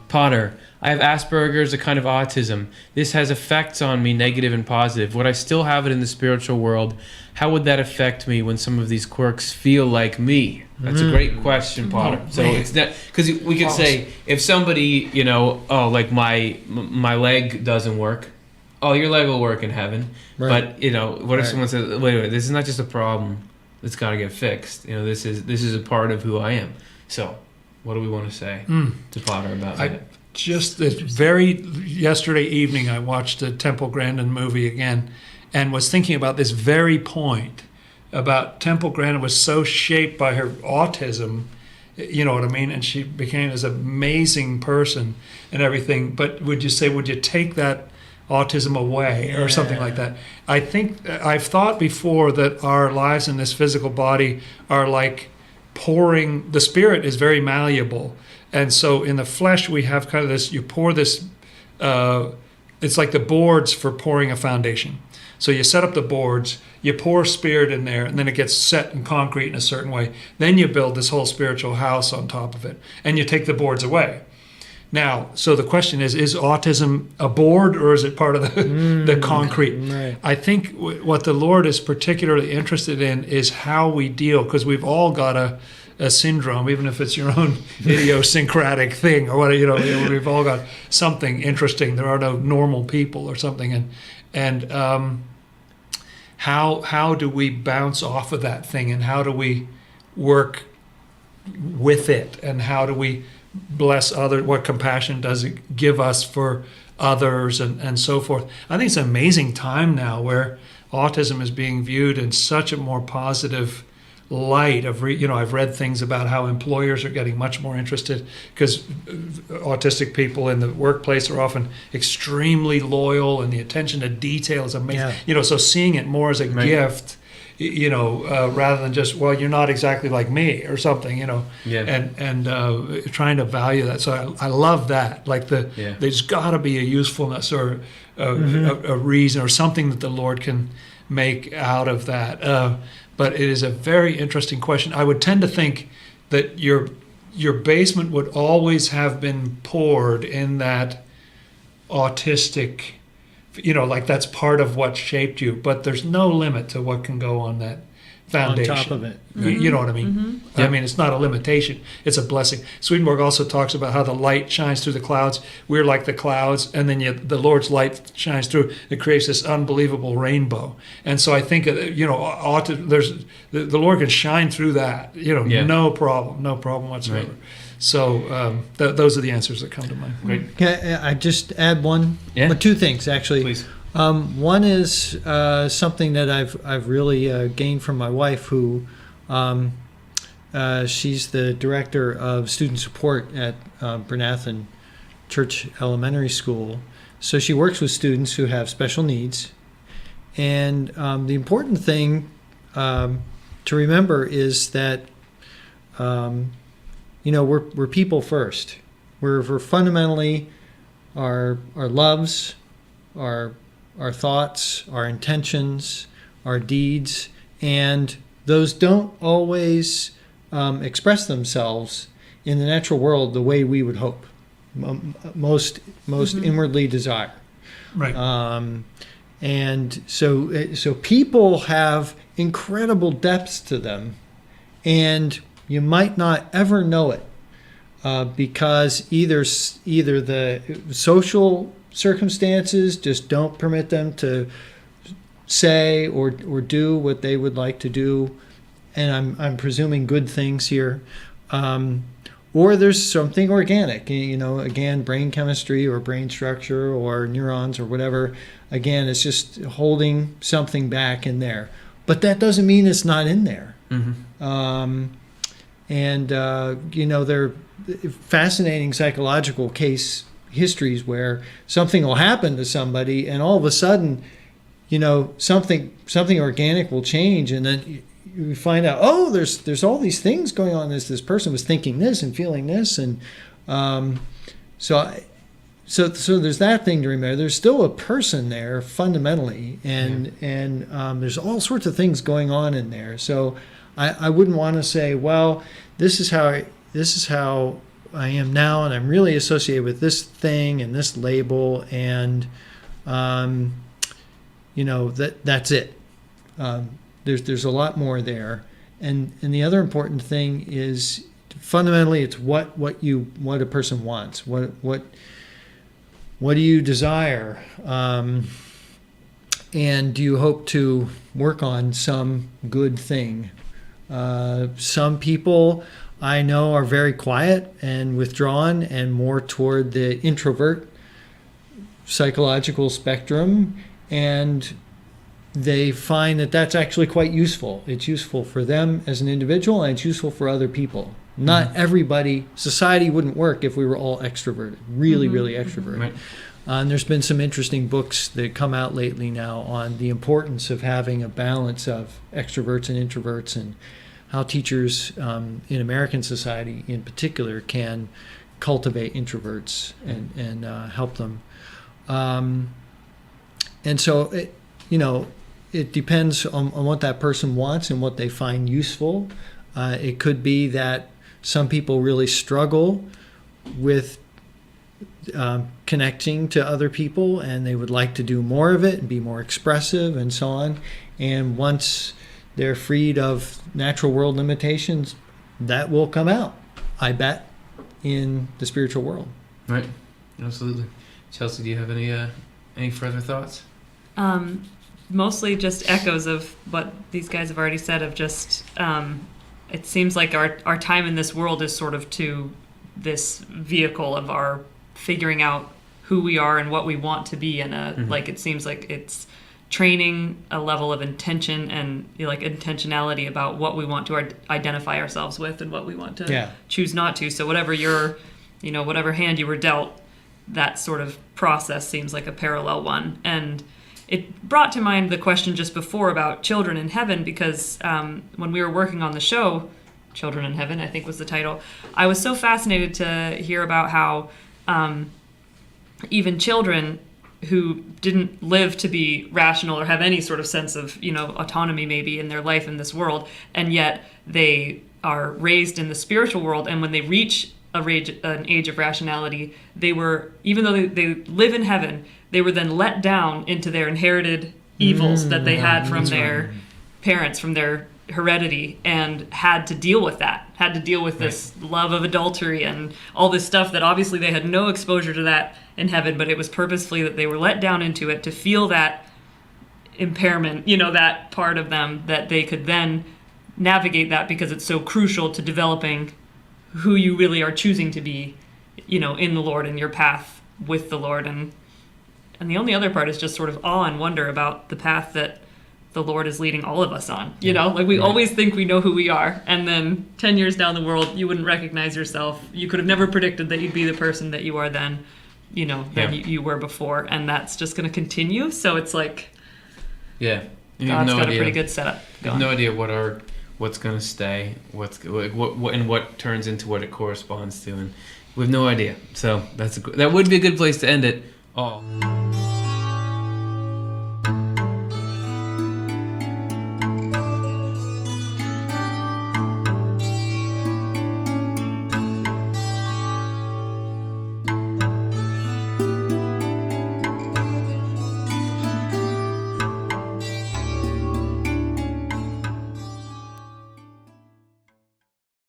Potter, I have Asperger's, a kind of autism. This has effects on me, negative and positive. Would I still have it in the spiritual world? How would that affect me when some of these quirks feel like me? That's a great question, Potter. So it's not, because we could say, if somebody, like my leg doesn't work, your leg will work in heaven. Right. But what if someone says, wait a minute, this is not just a problem that's got to get fixed. This is a part of who I am. So what do we want to say to Potter about that? Just yesterday evening, I watched the Temple Grandin movie again and was thinking about this very point about Temple Grandin was so shaped by her autism, you know what I mean? And she became this amazing person and everything. But would you take that autism away or something like that? I think I've thought before that our lives in this physical body are like pouring. The spirit is very malleable. And so in the flesh, we have kind of this, you pour this, it's like the boards for pouring a foundation. So you set up the boards, you pour spirit in there, and then it gets set in concrete in a certain way. Then you build this whole spiritual house on top of it, and you take the boards away. Now, so the question is autism a board or is it part of the concrete? Right. I think what the Lord is particularly interested in is how we deal, because we've all got a syndrome, even if it's your own idiosyncratic thing or whatever, we've all got something interesting. There are no normal people or something. And how do we bounce off of that thing, and how do we work with it, and how do we bless others? What compassion does it give us for others, and so forth? I think it's an amazing time now where autism is being viewed in such a more positive light. I've read things about how employers are getting much more interested because autistic people in the workplace are often extremely loyal, and the attention to detail is amazing. Yeah. So seeing it more as a gift, rather than just, well, you're not exactly like me or something, and trying to value that. So I love that. Like there's got to be a usefulness or a reason or something that the Lord can make out of that. But it is a very interesting question. I would tend to think that your basement would always have been poured in that autistic, like that's part of what shaped you. But there's no limit to what can go on that foundation. On top of it. You know what I mean? Mm-hmm. I mean, it's not a limitation. It's a blessing. Swedenborg also talks about how the light shines through the clouds. We're like the clouds, and then the Lord's light shines through. It creates this unbelievable rainbow. And so I think, the Lord can shine through that, no problem whatsoever. Right. So those are the answers that come to mind. Great. Can I just add one? Yeah. Two things, actually. Please. One is something that I've really gained from my wife, who she's the director of student support at Bernathen Church Elementary School. So she works with students who have special needs. And the important thing to remember is that we're people first. We're fundamentally our loves, our thoughts, our intentions, our deeds, and those don't always express themselves in the natural world the way we would hope, most inwardly desire. Right. And so people have incredible depths to them, and you might not ever know it because either the social circumstances just don't permit them to say or do what they would like to do, and I'm presuming good things here, or there's something organic, again, brain chemistry or brain structure or neurons or whatever. Again, it's just holding something back in there, but that doesn't mean it's not in there. Mm-hmm. There are fascinating psychological case histories where something will happen to somebody, and all of a sudden, something organic will change, and then you find out, there's all these things going on. This person was thinking this and feeling this, and so there's that thing to remember. There's still a person there fundamentally, and there's all sorts of things going on in there. So I wouldn't want to say, well, this is how I am now, and I'm really associated with this thing and this label, and that's it. There's a lot more there, and the other important thing is fundamentally it's what a person wants. What do you desire? And do you hope to work on some good thing? Some people I know are very quiet and withdrawn and more toward the introvert psychological spectrum, and they find that that's actually quite useful. It's useful for them as an individual, and it's useful for other people. Not everybody, society wouldn't work if we were all extroverted, really extroverted. Right. And there's been some interesting books that come out lately now on the importance of having a balance of extroverts and introverts, and how teachers in American society in particular can cultivate introverts and help them. And so, it depends on what that person wants and what they find useful. It could be that some people really struggle with connecting to other people, and they would like to do more of it and be more expressive and so on. And once they're freed of natural world limitations, that will come out, I bet, in the spiritual world. Right. Absolutely. Chelsea, do you have any further thoughts? Mostly just echoes of what these guys have already said, of just it seems like our time in this world is sort of to this vehicle of our figuring out who we are and what we want to be, and like it seems like it's training a level of intention and like intentionality about what we want to identify ourselves with and what we want to choose not to. So whatever whatever hand you were dealt, that sort of process seems like a parallel one. And it brought to mind the question just before about children in heaven, because when we were working on the show, Children in Heaven, I think was the title, I was so fascinated to hear about how even children who didn't live to be rational or have any sort of sense of, autonomy maybe in their life in this world, and yet they are raised in the spiritual world, and when they reach an age of rationality, they were, even though they live in heaven, they were then let down into their inherited evils that they had from their parents, from their heredity, and had to deal with this love of adultery and all this stuff that obviously they had no exposure to that in heaven, but it was purposefully that they were let down into it to feel that impairment, that part of them, that they could then navigate that, because it's so crucial to developing who you really are choosing to be, in the Lord and your path with the Lord. And the only other part is just sort of awe and wonder about the path that the Lord is leading all of us on. Like we always think we know who we are, and then 10 years down the world, you wouldn't recognize yourself. You could have never predicted that you'd be the person that you are then, you were before, and that's just going to continue. So it's like, God's got a pretty good setup You have no idea what's going to stay, what and what turns into what it corresponds to, and we have no idea. So that would be a good place to end it all.